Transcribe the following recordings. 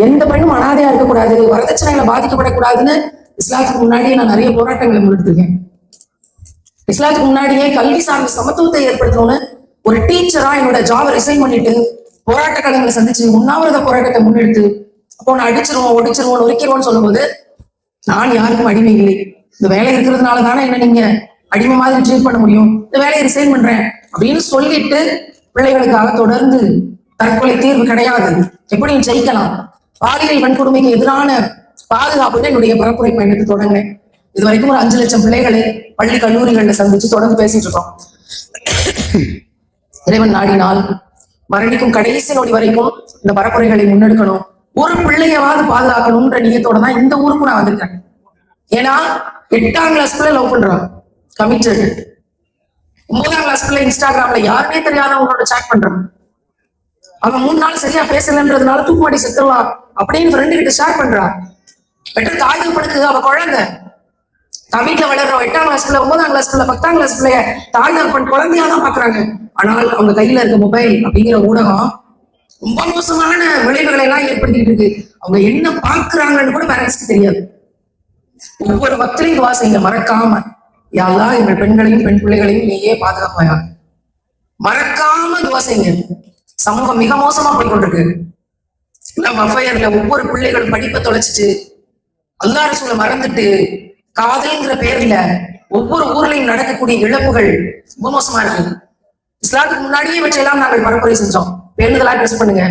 எந்த பெண்ணும் அனாதையா இருக்கக்கூடாது, வரதட்சணையில பாதிக்கப்படக்கூடாதுன்னு இஸ்லாத்துக்கு முன்னாடியே நான் நிறைய போராட்டங்களை முன்னெடுத்திருக்கேன். இஸ்லாத்துக்கு முன்னாடியே கல்வி சார்ந்த சமத்துவத்தை ஏற்படுத்தணும்னு ஒரு டீச்சரா என்னோட ஜாபை ரிசைன் பண்ணிட்டு போராட்ட களங்களை சந்திச்சு உண்ணாவிரத போராட்டத்தை முன்னெடுத்து அப்போ நான் அடிச்சிருவோம் ஒடிச்சிருவோம் ஒரிக்கிறோம்னு சொல்லும்போது நான் யாருக்கும் அடிமை இல்லை. இந்த வேலை இருக்கிறதுனால தானே என்ன நீங்க அடிமை மாதிரி ட்ரீட் பண்ண முடியும், இந்த வேலையை ரிசைன் பண்றேன் அப்படின்னு சொல்லிட்டு பிள்ளைகளுக்காக தொடர்ந்து தற்கொலை தீர்வு கிடையாது, எப்படியும் ஜெயிக்கலாம், பாலியல் வன்கொடுமைக்கு எதிரான பாதுகாப்புன்னு என்னுடைய பரப்புரை பயணத்தை தொடங்கினேன். இது வரைக்கும் ஒரு 5 லட்சம் பிள்ளைகளை பள்ளி கல்லூரிகள்ல சந்திச்சு தொடர்ந்து பேசிட்டு இருக்கோம். இறைவன் நாடினால் மரணிக்கும் கடைசி நொடி வரைக்கும் இந்த பரப்புரைகளை முன்னெடுக்கணும், ஒரு பிள்ளையாவது பாதுகாக்கணும்ன்ற நியத்தோட தான் இந்த ஊருக்கு நான் வந்திருக்கேன். ஏன்னா 8ஆம் கிளாஸ் பிள்ளை லவ் பண்றான் கமிட்டட், 9ஆம் கிளாஸ் பிள்ளை இன்ஸ்டாகிராம்ல யாருமே தெரியாதவங்களோட சாட் பண்றான், அவன் 3 நாள் சரியா பேசலன்றதுனால தூக்குமாடி செத்துருவான் அப்படின்னு ஃப்ரெண்டு கிட்ட ஷேர் பண்றான். பெட்டர் தாய் படுக்கு அவ குழந்தை தான் வீட்டுல வளர்றோம் 8ஆம் கிளாஸ் பிள்ளை 9ஆம் கிளாஸ் பிள்ளை 10ஆம் கிளாஸ் பிள்ளைய தாய் தகப்பன் குழந்தையா தான் பாக்குறாங்க. ஆனால் அவங்க கையில இருக்க மொபைல் அப்படிங்கிற ஊடகம் ரொம்ப மோசமான விளைவுகளை எல்லாம் ஏற்படுத்திட்டு இருக்கு. அவங்க என்ன பாக்குறாங்கன்னு கூட பேரண்ட்ஸ்க்கு தெரியாது. ஒவ்வொரு பக்தரையும் துவா செய்யுங்க மறக்காம, யாரா எங்கள் பெண்களையும் பெண் பிள்ளைகளையும் நீயே பாதுகாப்பாயா, மறக்காம துவா செய்யுங்க. சமூகம் மிக மோசமா போய் கொண்டிருக்கு. நம்ம அஃபையர்ல ஒவ்வொரு பிள்ளைகளும் படிப்பை தொலைச்சிட்டு அல்லாஹ் ரசூலை மறந்துட்டு காதல்ங்கிற பேர்ல ஒவ்வொரு ஊர்லயும் நடக்கக்கூடிய இழப்புகள் ரொம்ப மோசமா இருக்கு. இஸ்லாத்துக்கு முன்னாடியே இவற்றையெல்லாம் நாங்கள் பரப்புரை செஞ்சோம். பெண்களா ட்ரெஸ் பண்ணுங்க,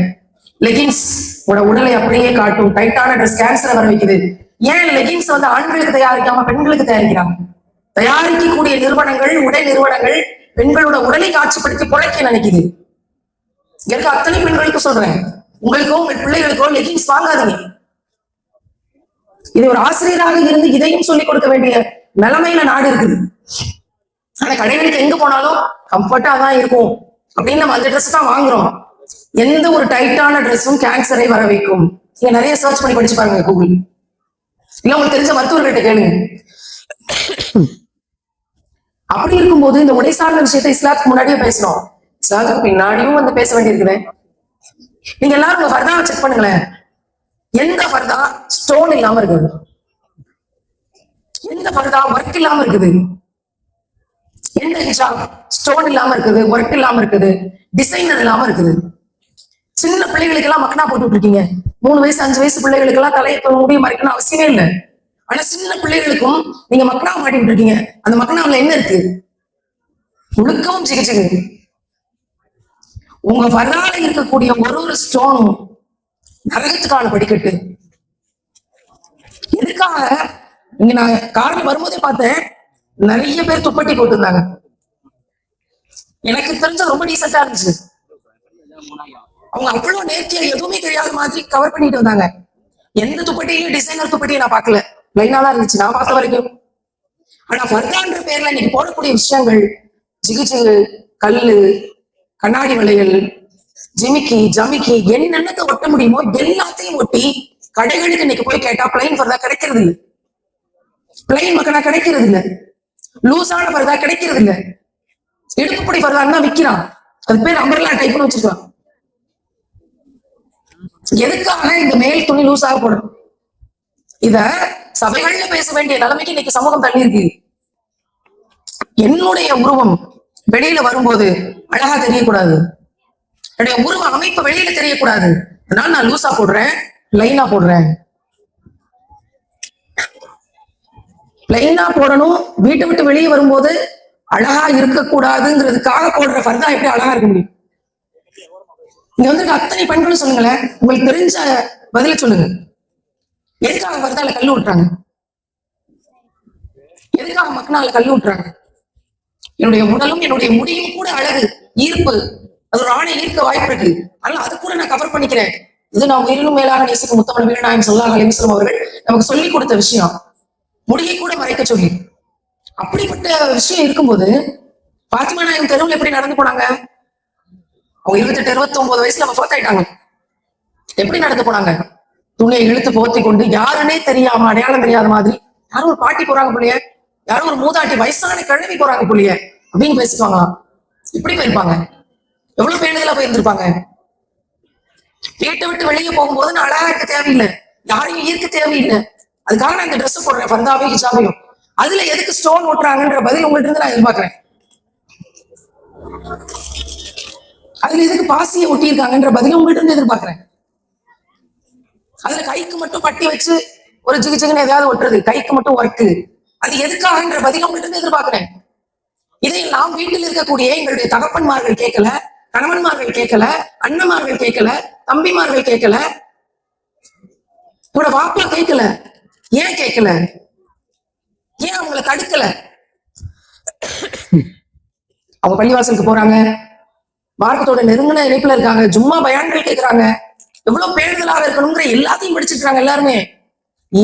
லெகின்ஸ் உடலை அப்படியே காட்டும், டைட்டான ட்ரெஸ் கேன்சரை வர வைக்குது. ஏன் லெகின்ஸ் வந்து ஆண்களுக்கு தயாரிக்காம பெண்களுக்கு தயாரிக்கிறாங்க? தயாரிக்கக்கூடிய நிறுவனங்கள் உடை நிறுவனங்கள் பெண்களோட உடலை காட்சிப்படுத்தி பொழைக்க நினைக்குது. எனக்கு அத்தனை பெண்களுக்கு சொல்றேன், உங்களுக்கோ உங்க பிள்ளைகளுக்கோ லெகின்ஸ் வாங்காதீங்க. இது ஒரு ஆசிரியராக இருந்து இதையும் சொல்லிக் கொடுக்க வேண்டிய நிலைமையில நாடு இருக்குது. ஆனா கடைகளுக்கு எங்க போனாலும் கம்ஃபர்ட்டா தான் இருக்கும் அப்படின்னு நம்ம அந்த ட்ரெஸ் தான் வாங்குறோம். எந்த ஒரு டைட்டான ட்ரெஸ்ஸும் கேன்சரை வர வைக்கும். நீங்க நிறைய சர்ச் பண்ணி படிச்சு பாருங்க கூகுள், இல்ல உங்களுக்கு தெரிஞ்ச மருத்துவர்கள்ட்ட கேளுங்க. அப்படி இருக்கும்போது இந்த உடை சார்ந்த விஷயத்தை இஸ்லாத்துக்கு முன்னாடியே பேசணும், இஸ்லாத்துக்கு பின்னாடியும் வந்து பேச வேண்டியிருக்குது. நீங்க எல்லாரும் உங்க ஃபர்தாவை செக் பண்ணுங்களேன். எந்த ஃபர்தா ஸ்டோன் இல்லாம இருக்குது, எந்த ஃபர்தா ஒர்க் இல்லாம இருக்குது, எந்த ஹிஜாப் ஸ்டோன் இல்லாம இருக்குது, ஒர்க் இல்லாம இருக்குது, டிசைனர் இல்லாம இருக்குது. சின்ன பிள்ளைகளுக்கு எல்லாம் மக்கனா போட்டு இருக்கீங்க. 3 வயசு 5 வயசு பிள்ளைகளுக்கு எல்லாம் தலையை முடிய மறைக்கணும் அவசியமே இல்லை. ஆனா சின்ன பிள்ளைகளுக்கும் நீங்க மக்கனா மாட்டிட்டு இருக்கீங்க. அந்த மக்கனாவில் என்ன இருக்கு? முழுக்கவும் சிகிச்சை. உங்க ஃபர்தால இருக்கக்கூடிய ஒரு ஸ்டோனும் நரகத்துக்கான படிக்கட்டு. எதுக்காக? இங்க நான் கார்ல வரும்போதே பார்த்தேன், நிறைய பேர் துப்பட்டி போட்டிருந்தாங்க. எனக்கு தெரிஞ்ச ரொம்ப டீசெண்டா இருந்துச்சு. அவங்க அவ்வளவு நேர்த்தியா எதுவுமே தெரியாத மாதிரி கவர் பண்ணிட்டு வந்தாங்க. எந்த துப்பட்டியிலும் டிசைனர் துப்பட்டியை நான் பார்க்கல, லைனா தான் இருந்துச்சு நான் பார்த்த வரைக்கும். ஆனா ஃபர்தான்ற பேர்ல இன்னைக்கு போடக்கூடிய விஷயங்கள் ஜிகுஜிகு, கல்லு, கண்ணாடி வளையல், ஜிமிக்கி, ஜமிக்கி, என்னென்னத்தை ஒட்ட முடியுமோ எல்லாத்தையும் ஒட்டி கடைகளுக்கு இன்னைக்கு போய் கேட்டா பிளைன் ஃபர்தா கிடைக்கிறது இல்லை, பிளைன் மக்கனா கிடைக்கிறது இல்லை, லூசான ஃபர்தா கிடைக்கிறது இல்லை, இடுப்புப்படி ஃபர்தான் தான் விற்கிறான். அது பேர் அம்பர்லா டைப்னு வச்சிருக்கான். எதுக்காக? இந்த மேல் துணி லூசாக போடும். இத சபைகள்ல பேச வேண்டிய நிலைமைக்கு இன்னைக்கு சமூகம் தள்ளி இருக்கு. என்னுடைய உருவம் வெளியில வரும்போது அழகா தெரியக்கூடாது, என்னுடைய உருவ அமைப்பு வெளியில தெரியக்கூடாது, அதனால நான் லூசா போடுறேன், லைனா போடுறேன். லைனா போடணும், வீட்டை விட்டு வெளியே வரும்போது அழகா இருக்கக்கூடாதுங்கிறதுக்காக போடுற ஃபர்தா எப்படி அழகா இருக்க முடியும்? இங்க வந்து அத்தனை பெண்களும் சொல்லுங்களேன், உங்களுக்கு தெரிஞ்ச பதில சொல்லுங்க. எதுக்காக ஃபர்தால கல்லு விட்டுறாங்க? எதுக்காக மக்கனால கல்லு விட்டுறாங்க? என்னுடைய உடலும் என்னுடைய முடியும் கூட அழகு, ஈர்ப்பு, அது ஒரு ஆணை ஈர்க்க வாய்ப்பு இருக்கு. ஆனா அது கூட நான் கவர் பண்ணிக்கிறேன். இது நான் உயிரினும் மேலாக நேசிக்கும் முத்தமிழ் வீரநாயகம் ஸல்லல்லாஹு அலைஹி வஸல்லம் அவர்கள் நமக்கு சொல்லி கொடுத்த விஷயம். முடியை கூட மறைக்க சொல்லி. அப்படிப்பட்ட விஷயம் இருக்கும்போது பாத்திமா நாயகம் தெருவில் எப்படி நடந்து போனாங்க? அவங்க 28 29 வயசுல வஃபாத் ஆயிட்டாங்க. எப்படி நடந்து போனாங்க? துணியை இழுத்து போத்தி கொண்டு, யாருன்னே தெரியாம அடையாளம் தெரியாத மாதிரி, யாரும் ஒரு பாட்டி போறாங்க போலியே, யாரும் ஒரு மூதாட்டி வயசான கிழவி போறாங்க போலியே அப்படின்னு பேசிக்குவாங்களாம். இப்படி போயிருப்பாங்க. எவ்வளவு பேணுதலா போயிருந்திருப்பாங்க. வீட்டை விட்டு வெளியே போகும்போது நான் அழகா இருக்க தேவையில்லை, யாரையும் ஈர்க்க தேவையில்லை. அதுக்காக நான் இந்த ட்ரெஸ் போடுறேன், ஃபர்தாவையும் ஹிஜாபையும். அதுல எதுக்கு ஸ்டோன் ஓட்டுறாங்கன்ற பதில் உங்கள்ட்ட இருந்து நான் எதிர்பார்க்கிறேன். அதுல எதுக்கு பாசியை ஒட்டியிருக்காங்கன்ற பதில் உங்கள்ட்ட இருந்து எதிர்பார்க்கிறேன். அதுல கைக்கு மட்டும் பட்டி வச்சு ஒரு ஜிகு ஜிகுன்னு ஏதாவது ஒட்டுறது, கைக்கு மட்டும் ஒர்க்கு, அது எதுக்காகன்ற பதில் உங்கள்ட்ட இருந்து எதிர்பார்க்கிறேன். இதையெல்லாம் வீட்டில் இருக்கக்கூடிய எங்களுடைய தகப்பன்மார்கள் கேட்கல, கணவன்மார்கள் கேட்கல, அண்ணன்மார்கள் கேட்கல, தம்பிமார்கள் கேட்கல, உங்களோட வாப்பா கேட்கல. ஏன் கேட்கல? ஏன் அவங்கள தடுக்கல? அவங்க பள்ளிவாசலுக்கு போறாங்க, மார்க்கத்தோட நெருங்கின இணைப்புல இருக்காங்க, ஜும்மா பயான்கள் கேட்கிறாங்க, எவ்வளவு பேணுதலாக இருக்கணுங்கிற எல்லாத்தையும் படிச்சிருக்காங்க எல்லாருமே.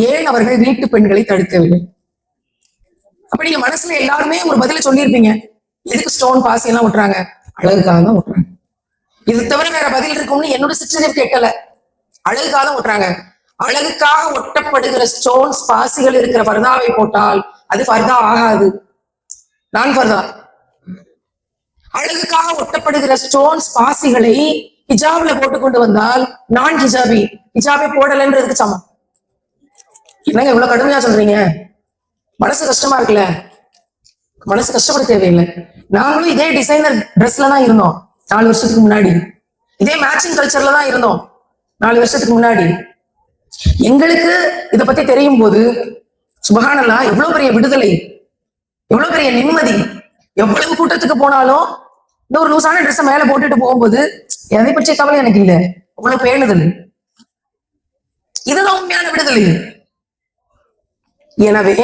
ஏன் அவர்கள் வீட்டு பெண்களை தடுக்கவில்லை? அப்ப நீங்க மனசுல எல்லாருமே ஒரு பதில சொல்லியிருப்பீங்க, எதுக்கு ஸ்டோன் பாசி எல்லாம் ஒட்டுறாங்க? அழகுக்காக தான் ஒட்டுறாங்க. இது தவிர வேற பதில் இருக்கும்னு என்னோட சிற்றறிவு கேட்கல. அழகுக்காக தான் ஒட்டுறாங்க. அழகுக்காக ஒட்டப்படுகிற ஸ்டோன்ஸ் பாசிகள் இருக்கிற ஃபர்தாவை போட்டால் அது ஃபர்தா ஆகாது, நான் ஃபர்தா. அழகுக்காக ஒட்டப்படுகிற ஸ்டோன்ஸ் பாசிகளை ஹிஜாப்ல போட்டு கொண்டு வந்தால் நான் ஹிஜாபி, ஹிஜாபே போடலன்றதுக்கு சமம். என்னங்க இவ்வளவு கடுமையா சொல்றீங்க? மனசு கஷ்டமா இருக்குல்ல? மனசு கஷ்டப்பட தேவையில்லை. நாங்களும் இதே டிசைனர் ட்ரெஸ்ல தான் இருந்தோம் 4 வருஷத்துக்கு முன்னாடி, இதே மேட்சிங் கல்ச்சர்ல தான் இருந்தோம் 4 வருஷத்துக்கு முன்னாடி. எங்களுக்கு இதை பத்தி தெரியும் போது சுபஹானல்லாஹ் எவ்வளவு பெரிய விடுதலை, எவ்வளவு பெரிய நிம்மதி. எவ்வளவு கூட்டத்துக்கு போனாலும் இன்னொரு லூசான ட்ரெஸ் மேல போட்டுட்டு போகும்போது எதை பற்றிய கவலை எனக்கு இல்லை. அவ்வளவு பேணுதல். இதுதான் உண்மையான விடுதலை. எனவே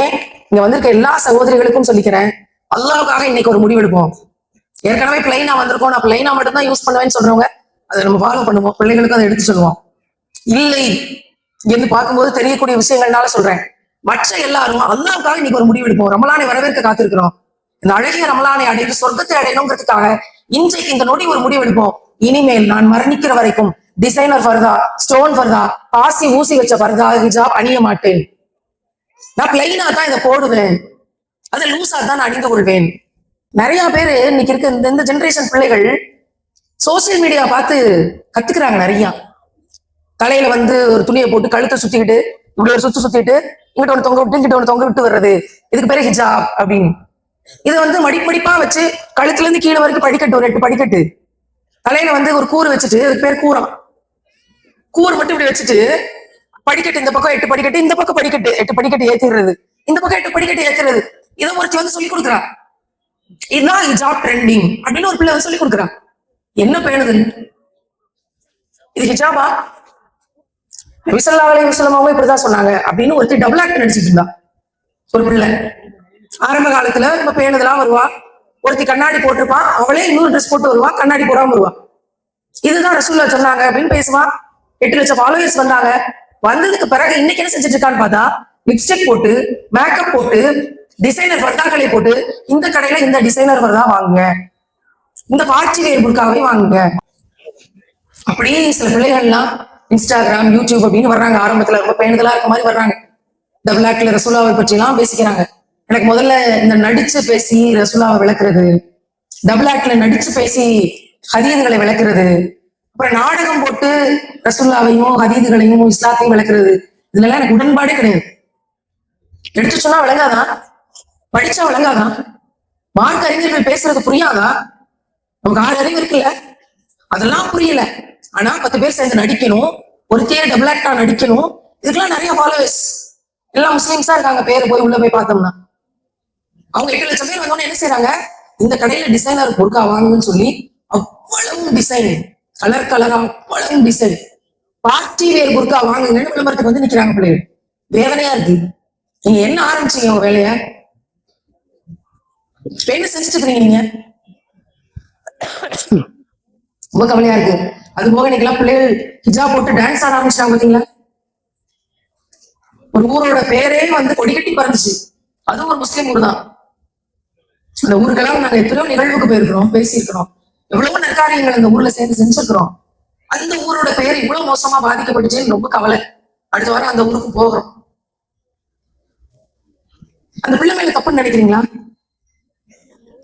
இங்க வந்திருக்க எல்லா சகோதரிகளுக்கும் சொல்லிக்கிறேன், அல்லாஹ்வுக்காக இன்னைக்கு ஒரு முடிவெடுப்போம். ஏற்கனவே பிளைனா வந்திருக்கோம், நான் பிளைனா மட்டும் தான் யூஸ் பண்ணுவேன்னு சொல்றவங்க அதை நம்ம ஃபாலோ பண்ணுவோம், பிள்ளைகளுக்கும் அதை எடுத்து சொல்லுவோம். இல்லை என்று பார்க்கும்போது தெரியக்கூடிய விஷயங்கள்னால சொல்றேன், மற்ற எல்லாரும் அல்லாஹ்வுக்காக இன்னைக்கு ஒரு முடிவெடுப்போம். ரமலானை வரவேற்க காத்திருக்கிறோம். இந்த அழகிய ரமலானை அடைந்து சொர்க்கத்தை அடையணுங்கிறதுக்காக இன்றைக்கு இந்த நொடி ஒரு முடிவெடுப்போம். இனிமேல் நான் மரணிக்கிற வரைக்கும் டிசைனர் ஃபர்தா, ஸ்டோன் ஃபர்தா, பாசி ஊசி வச்ச ஃபர்தா, ஹிஜாப் அணிய மாட்டேன். நான் பிளைனா தான் இதை போடுவேன், அதை லூசா தான் அணிந்து கொள்வேன். நிறைய பேரு இன்னைக்கு இருக்க இந்த ஜெனரேஷன் பிள்ளைகள் சோசியல் மீடியா பார்த்து கத்துக்கிறாங்க. நிறைய தலையில வந்து ஒரு துணியை போட்டு கழுத்தை சுத்திக்கிட்டு இப்படி ஒரு சுத்திட்டு இங்கிட்ட ஒன்று தொங்க விட்டு இங்கிட்ட ஒன்று தொங்க விட்டு வர்றது, இதுக்கு பேரு ஹிஜாப் அப்படின்னு. இதை வந்து மடிப்பா வச்சு கழுத்துல இருந்து கீழே வரைக்கும் படிக்கட்டு, ஒரு 8 படிக்கட்டு, தலையில வந்து ஒரு கூறு வச்சுட்டு, அதுக்கு பேர் கூரம், கூறு மட்டும் இப்படி வச்சுட்டு படிக்கட்டு, இந்த பக்கம் 8 படிக்கட்டு, இந்த பக்கம் படிக்கட்டு 8 படிக்கட்டு ஏத்திடுறது, இந்த பக்கம் 8 படிக்கட்டு ஏத்துறது. இதை ஒருத்தி வந்து சொல்லி கொடுக்குறா, இதுதான் ஹிஜாப் ட்ரெண்டிங் அப்படின்னு ஒரு பிள்ளை வந்து சொல்லி கொடுக்குறா. என்ன பேணுது இது? ஹிஜாபா? நபி ஸல்லல்லாஹு அலைஹி வஸல்லம் இப்படிதான் சொன்னாங்க அப்படின்னு ஒருத்தி டபுள் ஆக்ட் நடிச்சிட்டு இருந்தா. ஒரு பிள்ளை ஆரம்ப காலத்துல நம்ம பேணுதெல்லாம் வருவா, ஒருத்தி கண்ணாடி போட்டிருப்பா, அவளே இன்னொரு ட்ரெஸ் போட்டு வருவா, கண்ணாடி போடாம வருவா. இதுதான் ரசூலுல்லாஹ் சொன்னாங்க அப்படின்னு பேசுவா. 8 லட்சம் ஃபாலோவர்ஸ் வந்தாங்க. வந்ததுக்கு பிறகு இன்னைக்கு என்ன செஞ்சுட்டு இருக்கான்னு பார்த்தா, லிப்ஸ்டிக் போட்டு, மேக்கப் போட்டு, டிசைனர் ஃபர்தாக்களை போட்டு, இந்த கடையில இந்த டிசைனர் ஃபர்தா வாங்குங்க, இந்த பார்ட்டி வேர் புர்காவை வாங்குங்க. அப்படியே சில பிள்ளைகள்லாம் இன்ஸ்டாகிராம், யூடியூப் அப்படின்னு வர்றாங்க. ஆரம்பத்துல ரொம்ப பேணுதலா இருக்க மாதிரி வர்றாங்க. டபுள் ஆக்ட்ல ரசூலாவை பற்றி எல்லாம் பேசிக்கிறாங்க. எனக்கு முதல்ல இந்த நடிச்சு பேசி ரசூலாவை விளக்குறது, டபுள் ஆக்ட்ல நடிச்சு பேசி ஹதீதுகளை விளக்குறது, அப்புறம் நாடகம் போட்டு ரசூல்லாவையும் ஹதீதுகளையும் இஸ்லாத்தையும் விளக்குறது, இதுல எல்லாம் எனக்கு உடன்பாடே கிடையாது. எடுத்து சொன்னா விளங்காதான், படிச்சா விளங்காதான், மார்க் அறிஞர்கள் பேசுறது புரியாதா? நமக்கு 6 அறிவு இருக்குல்ல, அதெல்லாம் புரியல. ஆனா 10 பேர் சேர்ந்து நடிக்கணும், ஒருத்தையே டபுள் ஆக்டா நடிக்கணும், இதுக்கெல்லாம் நிறைய ஃபாலோவர்ஸ், எல்லாம் முஸ்லிம்ஸா இருக்காங்க. பேரை போய் உள்ள போய் பார்த்தோம்னா அவங்க 8 லட்சம் பேர் வந்தோன்னு என்ன செய்யறாங்க, இந்த கடையில டிசைனர் பொருட்கா வாங்குன்னு சொல்லி அவ்வளவு டிசைன், கலர் கலரா அவ்வளவு டிசைன், பார்ட்டி வேர் பொருட்கா வாங்குங்கன்னு விளம்பரத்துக்கு வந்து நிக்கிறாங்க பிள்ளைகள். வேதனையா இருக்கு. நீங்க என்ன ஆரம்பிச்சீங்க உங்க வேலைய? என்ன செஞ்சுட்டு இருக்கீங்க நீங்க? ரொம்ப கவலையா இருக்கு. அது போக இன்னைக்கெல்லாம் பிள்ளைகள் ஹிஜாப் போட்டு டான்ஸ் ஆட ஆரம்பிச்சிட்டாங்க பாத்தீங்களா? ஒரு ஊரோட பேரே வந்து கொடிகட்டி பறந்துச்சு, அதுவும் ஒரு முஸ்லீம் ஊர் தான். அந்த ஊருக்கெல்லாம் நாங்க எத்தனையோ நிகழ்வுக்கு போயிருக்கிறோம், பேசியிருக்கிறோம், எவ்வளவோ நற்காரியங்கள் அந்த ஊர்ல சேர்ந்து செஞ்சிருக்கிறோம். அந்த ஊரோட பேர் இவ்வளவு மோசமா பாதிக்கப்பட்டுச்சுன்னு ரொம்ப கவலை. அடுத்த வாரம் அந்த ஊருக்கு போகிறோம். அந்த பிள்ளை மேல தப்புன்னு நினைக்கிறீங்களா?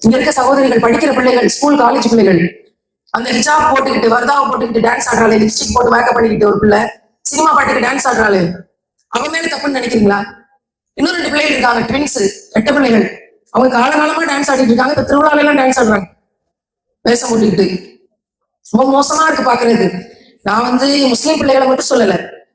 இங்க இருக்க சகோதரிகள், படிக்கிற பிள்ளைகள், ஸ்கூல் காலேஜ் பிள்ளைகள், அந்த ஹிஜாப் போட்டுக்கிட்டு வர்தாவை போட்டுக்கிட்டு டான்ஸ் ஆடுறாள், லிப்ஸ்டிக் போட்டு மேக்கப் பண்ணிக்கிட்டு ஒரு பிள்ளை சினிமா பாட்டுக்கு டான்ஸ் ஆடுறாள், அவன் மேல தப்புன்னு நினைக்கிறீங்களா? இன்னும் 2 பிள்ளைகள் இருக்காங்க, ட்வின்ஸ், 8 பிள்ளைகள். அவங்க காலகாலமா டான்ஸ் ஆடிட்டு இருக்காங்க. இப்ப திருவிழால எல்லாம் டான்ஸ் ஆடுறாங்க வேஷம் போட்டுக்கிட்டு. ரொம்ப மோசமா இருக்கு பாக்குறது. நான் முஸ்லீம் பிள்ளைகளை மட்டும் சொல்லல,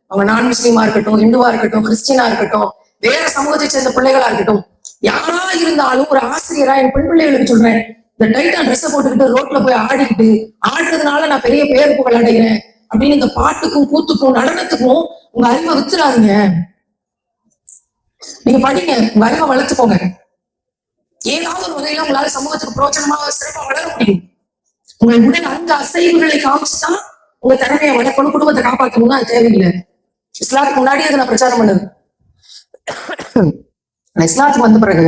அவங்க நான் முஸ்லீமா இருக்கட்டும், இந்துவா இருக்கட்டும், கிறிஸ்டினா இருக்கட்டும், வேற சமூகத்தை சேர்ந்த பிள்ளைகளா இருக்கட்டும், யாரா இருந்தாலும் ஒரு ஆசிரியரா என் பெண் பிள்ளைகளுக்கு சொல்றேன், இந்த டைட்டா ட்ரெஸ் போட்டுக்கிட்டு ரோட்ல போய் ஆடிக்கிட்டு ஆடுறதுனால நான் பெரிய பெயர் புகழ் அடைகிறேன் அப்படின்னு இந்த பாட்டுக்கும் கூத்துக்கும் நடனத்துக்கும் உங்க அறிவை வித்துறாருங்க. நீங்க படிங்க, உங்க அறிவை வளர்த்துக்கோங்க. ஏதாவது ஒரு வகையில உங்களால சமூகத்துக்கு பிரோஜனமாக சிறப்பா வளர முடியும். உங்கள் உடல் அந்த அசைவுகளை காமிச்சுதான் உங்க திறமையை வளர்க்கணும், குடும்பத்தை காப்பாற்றணும்னு அது தேவையில்லை. இஸ்லாத்துக்கு முன்னாடி அதை நான் பிரச்சாரம் பண்ணது. இஸ்லாத்துக்கு வந்த பிறகு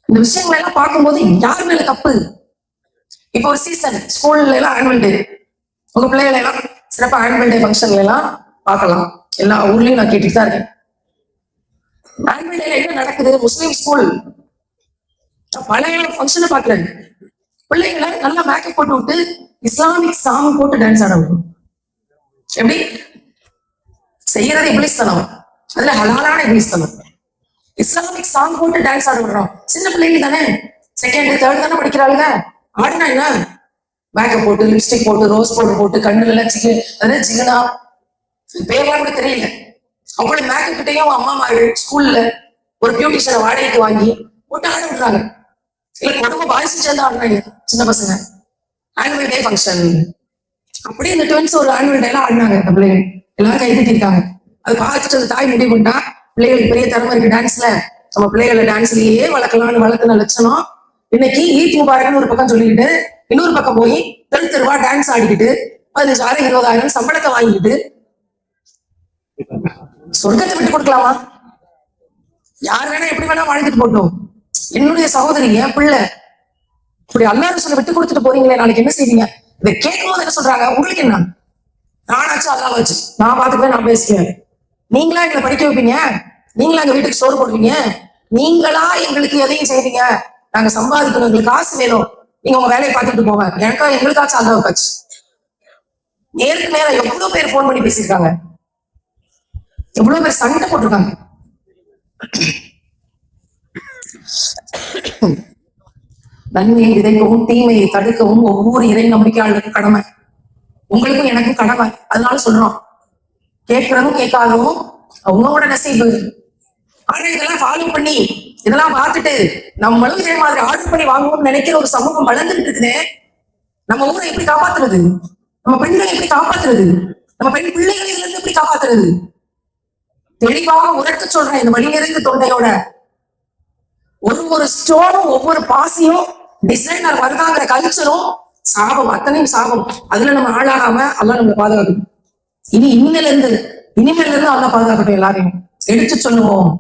இந்த விஷயங்களை எல்லாம் பார்க்கும்போது யார் மேல தப்பு? இப்போ ஒரு சீசன் ஸ்கூல்ல எல்லாம் ஆனுவல் டே, உங்க பிள்ளைகளை எல்லாம் சிறப்பா ஆனுவல் டே ஃபங்க்ஷன்ல எல்லாம் பார்க்கலாம். எல்லா ஊர்லயும் நான் கேட்டுட்டு தான் இருக்கேன். ஆனுவல் டேல என்ன நடக்குது? முஸ்லீம் ஸ்கூல் பழைய ஃபங்க்ஷனை பாக்குறேன். பிள்ளைகளை நல்லா மேக்கப் போட்டு விட்டு இஸ்லாமிக் சாங் போட்டு டான்ஸ் ஆட விடும். எப்படி செய்யறது? இப்ளீஸ்தனம். அதுல ஹலாலான இப்ளீஸ்தனம். இஸ்லாமிக் சாங் போட்டு டான்ஸ் ஆட விடுறோம். சின்ன பிள்ளைங்க தானே, 2nd 3rd தானே படிக்கிறாளுங்க. ஆடுனா என்ன? மேக்கப் போட்டு, லிப்ஸ்டிக் போட்டு, ரோஸ் பவுடர் போட்டு, கண்ணுல எல்லாம் ஜிகனா, பேர்லாம் கூட தெரியல. அவ்வளவு மேக்கப் கிட்டையும் அம்மா மாதிரி ஸ்கூல்ல ஒரு பியூட்டிஷியனை வாடகைக்கு வாங்கி போட்டு ஆட விடுறாங்க. இல்ல குடும்ப பாய்ஸ் சேர்ந்து ஆடுறாங்க சின்ன பசங்க. ஆனுவல் டே ஃபங்க்ஷன் அப்படியே இந்த ட்வின்ஸ் ஒரு ஆனுவல் டேல ஆடினாங்க. அந்த பிள்ளைகள் எல்லாரும் கை தட்டிருக்காங்க. அது பார்த்துட்டு அந்த தாய் முடிவு பண்ணா, பிள்ளைகளுக்கு பெரிய திறமை இருக்கு டான்ஸ்ல, நம்ம பிள்ளைகளை டான்ஸ்லயே வளர்க்கலாம்னு வளர்க்கின லட்சணம். இன்னைக்கு ஈத் முபாரக்னு ஒரு பக்கம் சொல்லிக்கிட்டு, இன்னொரு பக்கம் போய் தெருவா டான்ஸ் ஆடிக்கிட்டு 15,000 20,000 சம்பளத்தை வாங்கிக்கிட்டு சொர்க்கத்தை விட்டு கொடுக்கலாமா? யார் வேணா எப்படி வேணா வாழ்ந்துட்டு போட்டோம். என்னுடைய சகோதரி, என் பிள்ளை, இப்படி அல்லாஹ் ரசூலை விட்டு கொடுத்துட்டு போறீங்களே, நாளைக்கு என்ன செய்வீங்க? இதை கேட்கும் போது என்ன சொல்றாங்க? உங்களுக்கு என்ன? நானாச்சு அல்லாஹ் வச்சு நான் பாத்துக்குவேன், நான் பேசுவேன். நீங்களா எங்களை படிக்க வைப்பீங்க? நீங்களா எங்க வீட்டுக்கு சோறு போடுவீங்க? நீங்களா எங்களுக்கு எதையும் செய்வீங்க? நாங்க சம்பாதிக்கணும், எங்களுக்கு காசு வேணும், நீங்க உங்க வேலையை பார்த்துட்டு போங்க. எனக்கா எங்களுக்காச்சும் அல்லாவுக்காச்சு. நேருக்கு நேரம் எவ்வளவு பேர் போன் பண்ணி பேசியிருக்காங்க, எவ்வளவு பேர் சண்டை போட்டிருக்காங்க. நன்மையை விதைக்கவும் தீமையை தடுக்கவும் ஒவ்வொரு இறை நம்பிக்கையாளருக்கும் கடமை. உங்களுக்கும் எனக்கும் கடமை. அதனால சொல்றோம், கேட்கறதும் கேட்காதவும் அவங்களோட நசீபு. ஆனா இதெல்லாம் ஃபாலோ பண்ணி இதெல்லாம் பார்த்துட்டு நம்மளும் இதே மாதிரி ஆர்டர் பண்ணி வாங்குவோம்னு நினைக்கிற ஒரு சமூகம் வளர்ந்துட்டு இருக்குதே. நம்ம ஊரை எப்படி காப்பாத்துறது? நம்ம பெண்களை எப்படி காப்பாத்துறது? நம்ம பெண் பிள்ளைகளை இதுல இருந்து எப்படி காப்பாத்துறது? தெளிவாக உரைக்க சொல்றேன் இந்த வழி நிறைந்த தொண்டையோட. ஒரு ஸ்டோனும் ஒவ்வொரு பாசியும் டிசைனர் வருதாங்கிற கல்ச்சரும் சாபம், அத்தனையும் சாபம். அதுல நம்ம ஆளாகாம அல்லாஹ் நம்மளை பாதுகாக்கணும். இனிமேல இருந்து அல்லாஹ் பாதுகாக்கட்டும். எல்லாரையும் எடுத்து சொல்லுவோம்.